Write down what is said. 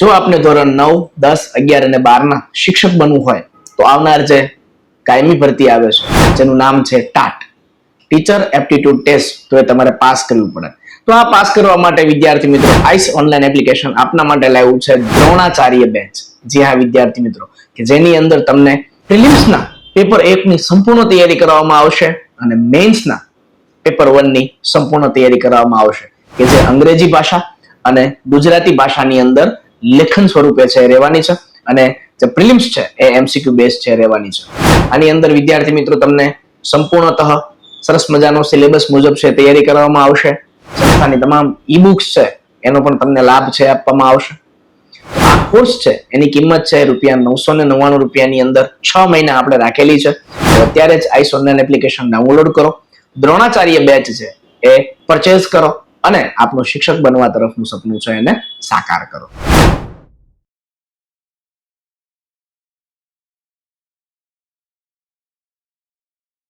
જો આપને ધોરણ 9, 10, 11 અને 12 ના શિક્ષક બનવું હોય તો આવનાર જે કાયમી ભરતી આવે છે જેનું નામ છે ટાટ, ટીચર એપ્ટિટ્યુડ ટેસ્ટ, તો એ તમારે પાસ કરવું પડે. તો આ પાસ કરવા માટે વિદ્યાર્થી મિત્રો આઈસ ઓનલાઈન એપ્લિકેશન આપના માટે લાવ્યું છે દ્રોણાચાર્ય બેચ. જી હા વિદ્યાર્થી મિત્રો, કે જેની અંદર તમને પ્રિલિમ્સના પેપર 1 ની સંપૂર્ણ તૈયારી કરવામાં આવશે અને મેન્સના પેપર 1 ની સંપૂર્ણ તૈયારી કરવામાં આવશે, કે જે અંગ્રેજી ભાષા અને ગુજરાતી ભાષાની અંદર લેખન સ્વરૂપે છે રહેવાની છે, અને જે પ્રિલિમ્સ છે એ એમસીક્યુ બેઝ છે રહેવાની છે. આની અંદર વિદ્યાર્થી મિત્રો તમને સંપૂર્ણતઃ સરસ મજાનો સિલેબસ મુજબ છે તૈયારી કરવામાં આવશે. સંસ્થાની તમામ ઈ બુક્સ છે એનો પણ તમને લાભ છે આપવામાં આવશે. આ કોર્સ છે એની કિંમત છે ₹999 ની અંદર 6 મહિના આપણે રાખેલી છે. તો અત્યારે જ આઈસ ઓનલાઈન એપ્લિકેશન ડાઉનલોડ કરો, દ્રોણાચાર્ય બેચ છે એ પરચેઝ કરો અને આપનું શિક્ષક બનવા તરફનું સપનું છે એને સાકાર કરો.